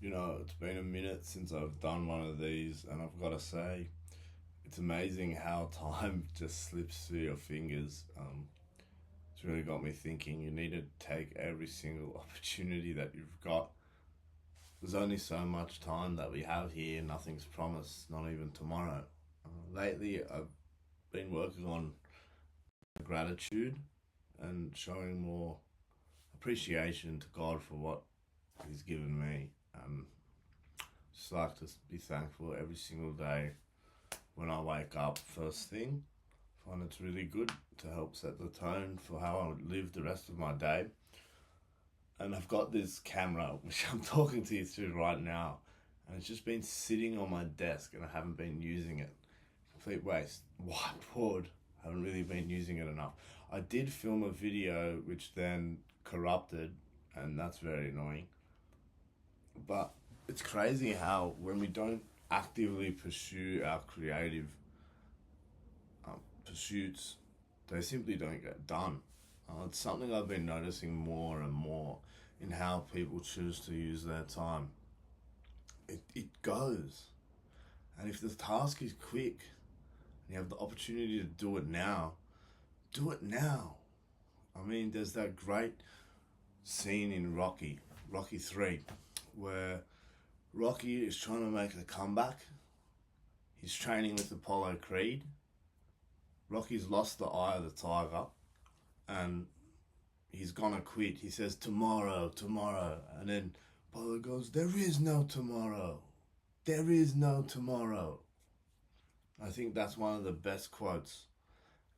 It's been a minute since I've done one of these, and I've got to say, it's amazing how time just slips through your fingers. It's really got me thinking. You need to take every single opportunity that you've got. There's only so much time that we have here, nothing's promised, not even tomorrow. Lately, I've been working on gratitude and showing more appreciation to God for what He's given me. Just like to be thankful every single day when I wake up first thing. I find it's really good to help set the tone for how I live the rest of my day. And I've got this camera which I'm talking to you through right now, and it's just been sitting on my desk and I haven't been using it. Complete waste. Whiteboard. Haven't really been using it enough. I did film a video which then corrupted, and that's very annoying. But it's crazy how when we don't actively pursue our creative pursuits, they simply don't get done. It's something I've been noticing more and more in how people choose to use their time. It goes. And if the task is quick and you have the opportunity to do it now, do it now. I mean, there's that great scene in Rocky 3, where Rocky is trying to make a comeback. He's training with Apollo Creed. Rocky's lost the eye of the tiger and he's gonna quit. He says, tomorrow, tomorrow. And then Apollo goes, there is no tomorrow. There is no tomorrow. I think that's one of the best quotes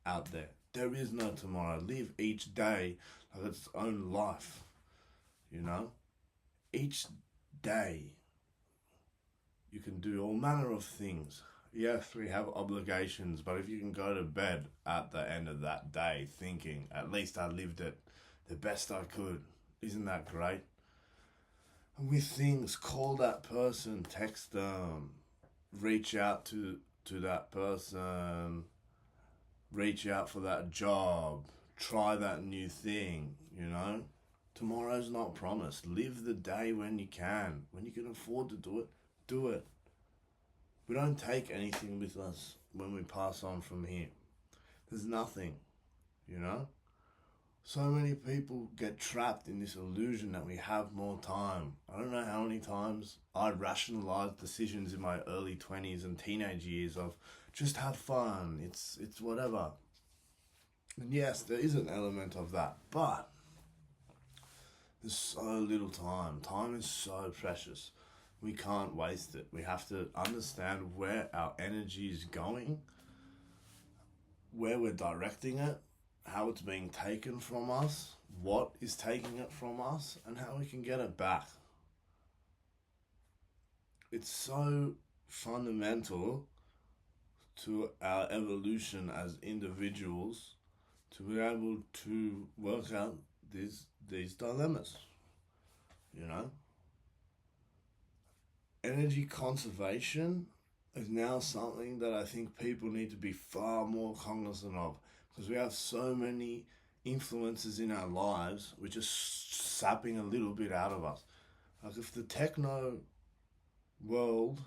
out there. There is no tomorrow. Live each day like its own life. Each day you can do all manner of things. Yes, we have obligations, but if you can go to bed at the end of that day thinking, at least I lived it the best I could, isn't that great? And with things, call that person, text them, reach out to that person, reach out for that job, try that new thing, Tomorrow's not promised. Live the day when you can. When you can afford to do it, do it. We don't take anything with us when we pass on from here. There's nothing, So many people get trapped in this illusion that we have more time. I don't know how many times I rationalized decisions in my early 20s and teenage years of just have fun, it's whatever. And yes, there is an element of that, but there's so little time. Time is so precious. We can't waste it. We have to understand where our energy is going, where we're directing it, how it's being taken from us, what is taking it from us, and how we can get it back. It's so fundamental to our evolution as individuals to be able to work out these dilemmas, Energy conservation is now something that I think people need to be far more cognizant of, because we have so many influences in our lives which are sapping a little bit out of us. Like if the techno world,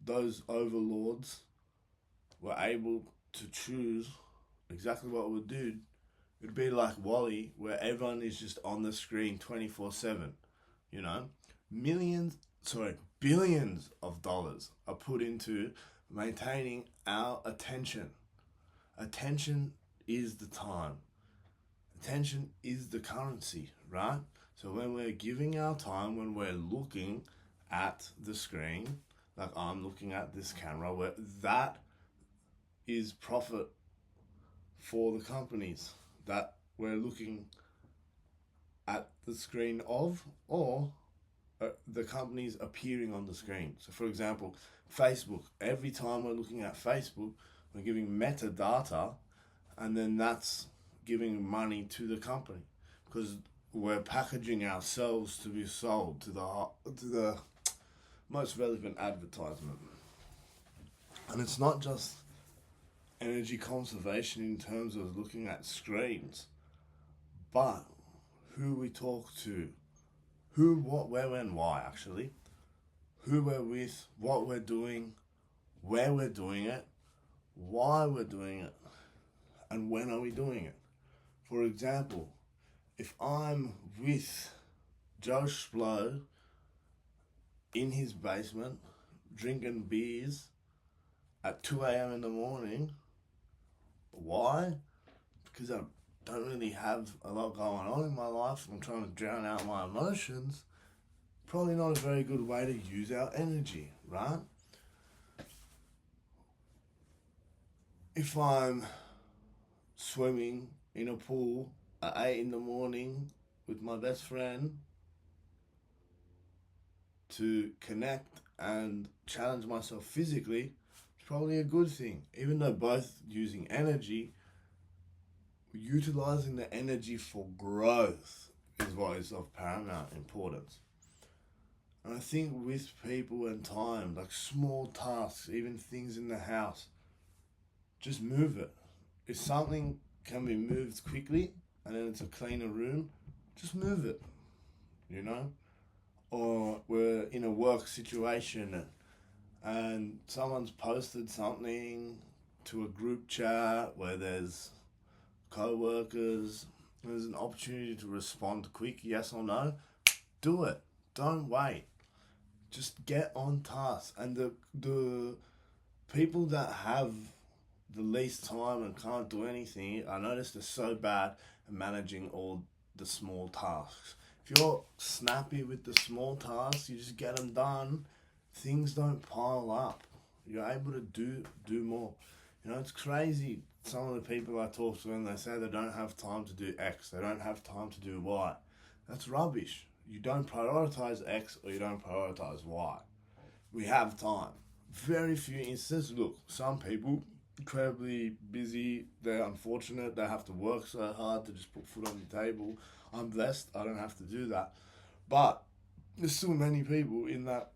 those overlords, were able to choose exactly what we do, it'd be like Wally, where everyone is just on the screen 24/7, billions of dollars are put into maintaining our attention. Attention is the time. Attention is the currency, right? So when we're giving our time, when we're looking at the screen, like I'm looking at this camera, where that is profit for the companies that we're looking at the screen of, or the companies appearing on the screen. So for example, Facebook, every time we're looking at Facebook, we're giving metadata, and then that's giving money to the company, because we're packaging ourselves to be sold to the most relevant advertisement. And it's not just energy conservation in terms of looking at screens, but who we talk to, who, what, where, when, why, actually. Who we're with, what we're doing, where we're doing it, why we're doing it, and when are we doing it. For example, if I'm with Joe Schlo in his basement drinking beers at 2 a.m. in the morning, why? Because I don't really have a lot going on in my life. I'm trying to drown out my emotions. Probably not a very good way to use our energy, right? If I'm swimming in a pool at 8 in the morning with my best friend to connect and challenge myself physically, it's probably a good thing. Even though both using energy, utilizing the energy for growth is what is of paramount importance. And I think with people and time, like small tasks, even things in the house, just move it. If something can be moved quickly and then it's a cleaner room, just move it, you know? Or we're in a work situation and someone's posted something to a group chat where there's co-workers, there's an opportunity to respond quick, yes or no, do it. Don't wait. Just get on task. And the people that have the least time and can't do anything, I noticed they're so bad at managing all the small tasks. If you're snappy with the small tasks, you just get them done, things don't pile up. You're able to do more. You know, it's crazy. Some of the people I talk to, and they say they don't have time to do X, they don't have time to do Y. That's rubbish. You don't prioritize X or you don't prioritize Y. We have time. Very few instances. Look, some people, incredibly busy, they're unfortunate, they have to work so hard to just put food on the table. I'm blessed, I don't have to do that. But there's still many people in that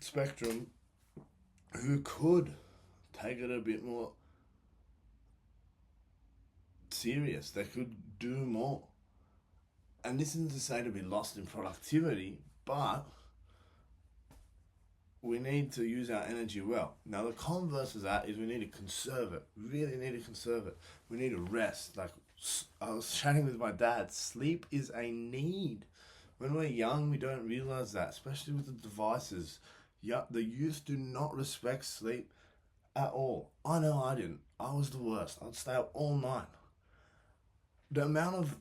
spectrum who could take it a bit more serious. They could do more. And this isn't to say to be lost in productivity, but we need to use our energy well. Now, the converse of that is we need to conserve it. Really need to conserve it. We need to rest. Like I was chatting with my dad, sleep is a need. When we're young, we don't realize that, especially with the devices. Yeah, the youth do not respect sleep at all. I know I didn't. I was the worst. I'd stay up all night. The amount of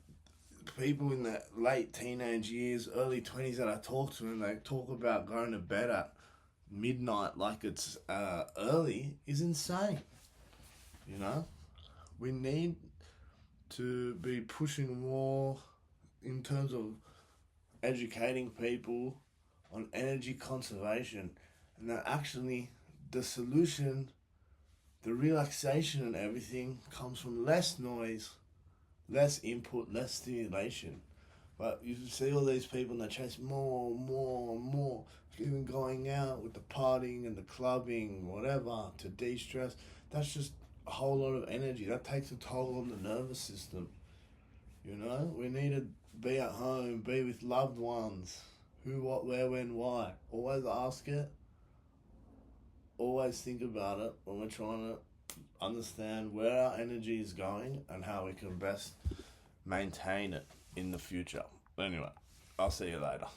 people in their late teenage years, early 20s that I talk to, and they talk about going to bed at midnight like it's early, is insane. You know, we need to be pushing more in terms of educating people on energy conservation, and that actually the solution, the relaxation and everything comes from less noise, less input, less stimulation. But you see all these people and they chase more, even going out with the partying and the clubbing, whatever, to de-stress. That's just a whole lot of energy. That takes a toll on the nervous system. You know, we need to be at home, be with loved ones. Who, what, where, when, why. Always ask it. Always think about it when we're trying to understand where our energy is going and how we can best maintain it in the future. Anyway, I'll see you later.